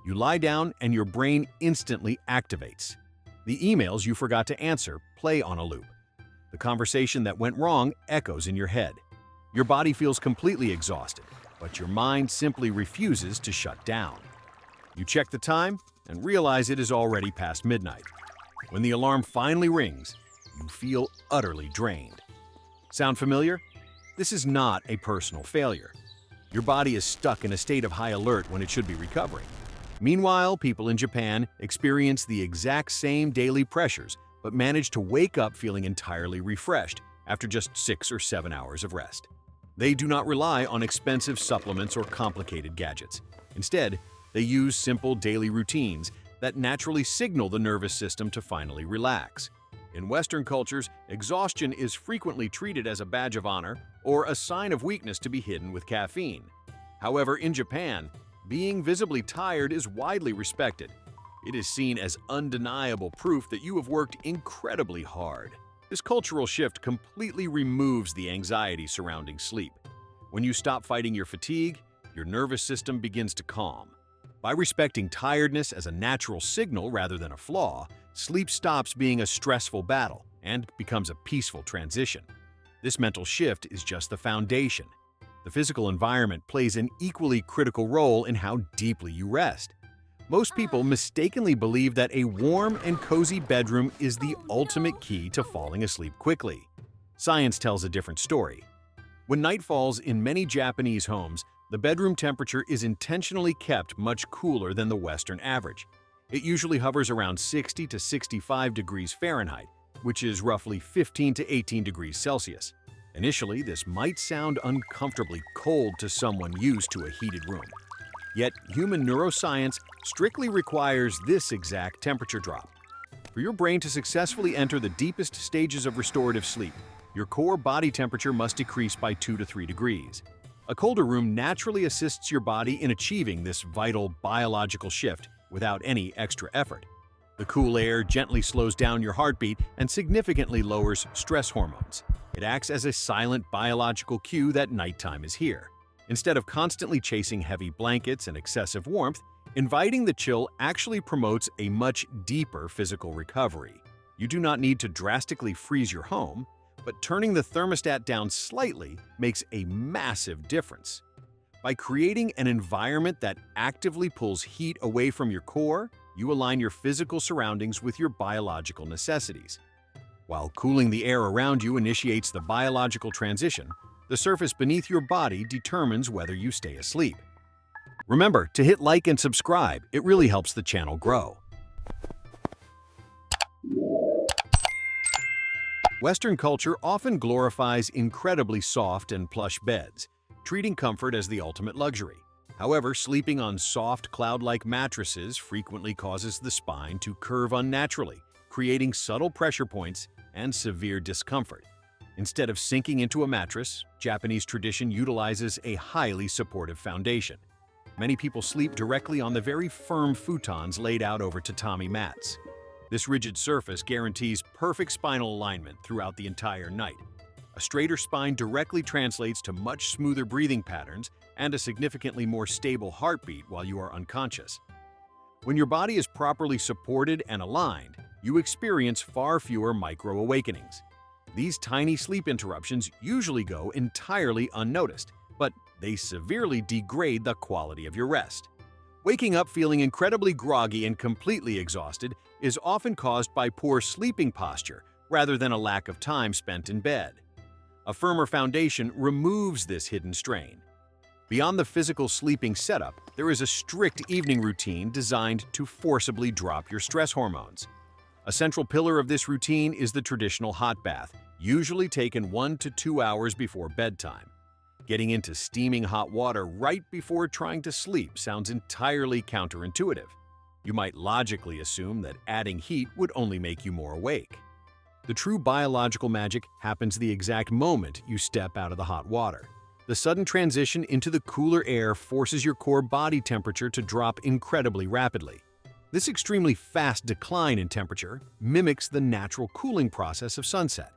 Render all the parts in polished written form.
You lie down and your brain instantly activates. The emails you forgot to answer play on a loop. The conversation that went wrong echoes in your head. Your body feels completely exhausted, but your mind simply refuses to shut down. You check the time and realize it is already past midnight. When the alarm finally rings, you feel utterly drained. Sound familiar? This is not a personal failure. Your body is stuck in a state of high alert when it should be recovering. Meanwhile, people in Japan experience the exact same daily pressures, but manage to wake up feeling entirely refreshed after just 6 or 7 hours of rest. They do not rely on expensive supplements or complicated gadgets. Instead, they use simple daily routines that naturally signal the nervous system to finally relax. In Western cultures, exhaustion is frequently treated as a badge of honor or a sign of weakness to be hidden with caffeine. However, in Japan, being visibly tired is widely respected. It is seen as undeniable proof that you have worked incredibly hard. This cultural shift completely removes the anxiety surrounding sleep. When you stop fighting your fatigue, your nervous system begins to calm. By respecting tiredness as a natural signal rather than a flaw, sleep stops being a stressful battle and becomes a peaceful transition. This mental shift is just the foundation. The physical environment plays an equally critical role in how deeply you rest. Most people mistakenly believe that a warm and cozy bedroom is the ultimate key to falling asleep quickly. Science tells a different story. When night falls in many Japanese homes, the bedroom temperature is intentionally kept much cooler than the Western average. It usually hovers around 60 to 65 degrees Fahrenheit, which is roughly 15 to 18 degrees Celsius. Initially, this might sound uncomfortably cold to someone used to a heated room. Yet, human neuroscience strictly requires this exact temperature drop. For your brain to successfully enter the deepest stages of restorative sleep, your core body temperature must decrease by 2 to 3 degrees. A colder room naturally assists your body in achieving this vital biological shift without any extra effort. The cool air gently slows down your heartbeat and significantly lowers stress hormones. It acts as a silent biological cue that nighttime is here. Instead of constantly chasing heavy blankets and excessive warmth, inviting the chill actually promotes a much deeper physical recovery. You do not need to drastically freeze your home, but turning the thermostat down slightly makes a massive difference. By creating an environment that actively pulls heat away from your core, you align your physical surroundings with your biological necessities. While cooling the air around you initiates the biological transition, the surface beneath your body determines whether you stay asleep. Remember to hit like and subscribe, it really helps the channel grow. Western culture often glorifies incredibly soft and plush beds, treating comfort as the ultimate luxury. However, sleeping on soft, cloud-like mattresses frequently causes the spine to curve unnaturally, creating subtle pressure points and severe discomfort. Instead of sinking into a mattress, Japanese tradition utilizes a highly supportive foundation. Many people sleep directly on the very firm futons laid out over tatami mats. This rigid surface guarantees perfect spinal alignment throughout the entire night. A straighter spine directly translates to much smoother breathing patterns and a significantly more stable heartbeat while you are unconscious. When your body is properly supported and aligned, you experience far fewer micro-awakenings. These tiny sleep interruptions usually go entirely unnoticed, but they severely degrade the quality of your rest. Waking up feeling incredibly groggy and completely exhausted is often caused by poor sleeping posture rather than a lack of time spent in bed. A firmer foundation removes this hidden strain. Beyond the physical sleeping setup, there is a strict evening routine designed to forcibly drop your stress hormones. A central pillar of this routine is the traditional hot bath, usually taken 1 to 2 hours before bedtime. Getting into steaming hot water right before trying to sleep sounds entirely counterintuitive. You might logically assume that adding heat would only make you more awake. The true biological magic happens the exact moment you step out of the hot water. The sudden transition into the cooler air forces your core body temperature to drop incredibly rapidly. This extremely fast decline in temperature mimics the natural cooling process of sunset.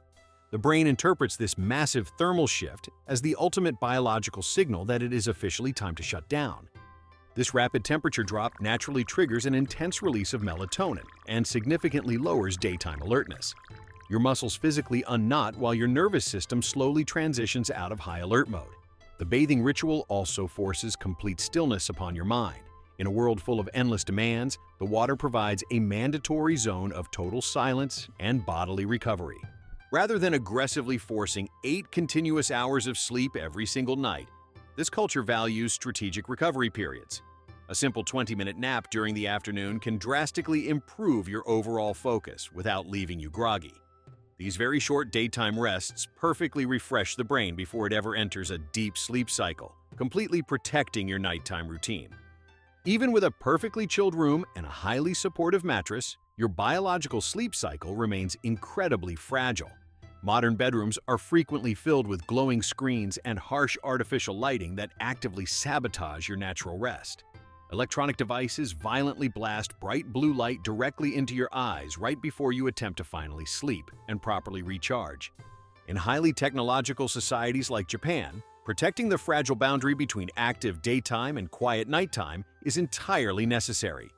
The brain interprets this massive thermal shift as the ultimate biological signal that it is officially time to shut down. This rapid temperature drop naturally triggers an intense release of melatonin and significantly lowers daytime alertness. Your muscles physically unknot while your nervous system slowly transitions out of high alert mode. The bathing ritual also forces complete stillness upon your mind. In a world full of endless demands, the water provides a mandatory zone of total silence and bodily recovery. Rather than aggressively forcing 8 continuous hours of sleep every single night, this culture values strategic recovery periods. A simple 20-minute nap during the afternoon can drastically improve your overall focus without leaving you groggy. These very short daytime rests perfectly refresh the brain before it ever enters a deep sleep cycle, completely protecting your nighttime routine. Even with a perfectly chilled room and a highly supportive mattress, your biological sleep cycle remains incredibly fragile. Modern bedrooms are frequently filled with glowing screens and harsh artificial lighting that actively sabotage your natural rest. Electronic devices violently blast bright blue light directly into your eyes right before you attempt to finally sleep and properly recharge. In highly technological societies like Japan, protecting the fragile boundary between active daytime and quiet nighttime is entirely necessary.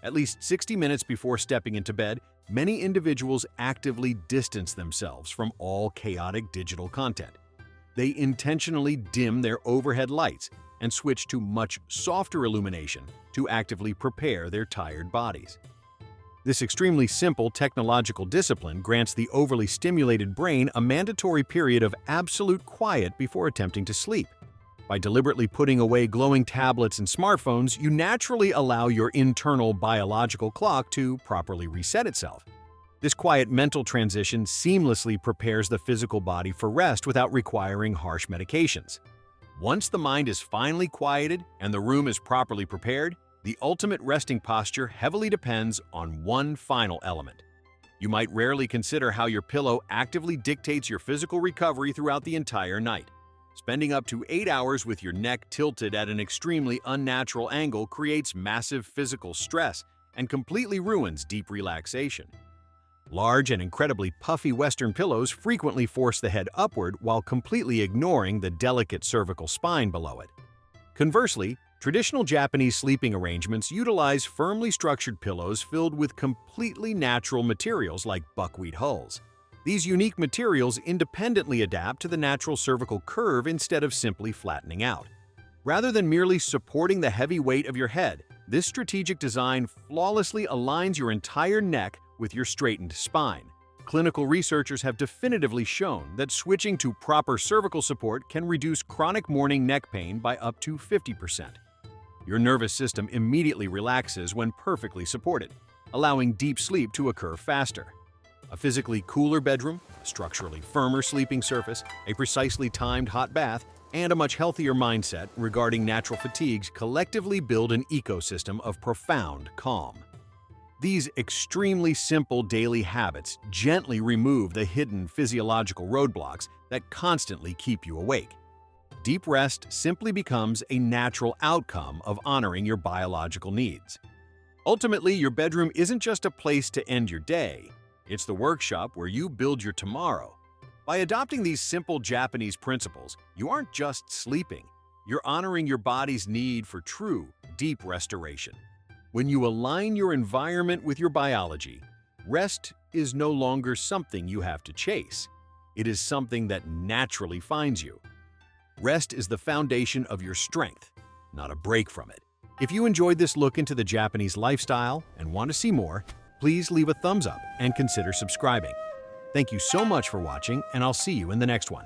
At least 60 minutes before stepping into bed, many individuals actively distance themselves from all chaotic digital content. They intentionally dim their overhead lights and switch to much softer illumination to actively prepare their tired bodies. This extremely simple technological discipline grants the overly stimulated brain a mandatory period of absolute quiet before attempting to sleep. By deliberately putting away glowing tablets and smartphones, you naturally allow your internal biological clock to properly reset itself. This quiet mental transition seamlessly prepares the physical body for rest without requiring harsh medications. Once the mind is finally quieted and the room is properly prepared, the ultimate resting posture heavily depends on one final element. You might rarely consider how your pillow actively dictates your physical recovery throughout the entire night. Spending up to 8 hours with your neck tilted at an extremely unnatural angle creates massive physical stress and completely ruins deep relaxation. Large and incredibly puffy Western pillows frequently force the head upward while completely ignoring the delicate cervical spine below it. Conversely, traditional Japanese sleeping arrangements utilize firmly structured pillows filled with completely natural materials like buckwheat hulls. These unique materials independently adapt to the natural cervical curve instead of simply flattening out. Rather than merely supporting the heavy weight of your head, this strategic design flawlessly aligns your entire neck with your straightened spine. Clinical researchers have definitively shown that switching to proper cervical support can reduce chronic morning neck pain by up to 50%. Your nervous system immediately relaxes when perfectly supported, allowing deep sleep to occur faster. A physically cooler bedroom, a structurally firmer sleeping surface, a precisely timed hot bath, and a much healthier mindset regarding natural fatigues collectively build an ecosystem of profound calm. These extremely simple daily habits gently remove the hidden physiological roadblocks that constantly keep you awake. Deep rest simply becomes a natural outcome of honoring your biological needs. Ultimately, your bedroom isn't just a place to end your day. It's the workshop where you build your tomorrow. By adopting these simple Japanese principles, you aren't just sleeping. You're honoring your body's need for true, deep restoration. When you align your environment with your biology, rest is no longer something you have to chase. It is something that naturally finds you. Rest is the foundation of your strength, not a break from it. If you enjoyed this look into the Japanese lifestyle and want to see more, please leave a thumbs up and consider subscribing. Thank you so much for watching, and I'll see you in the next one.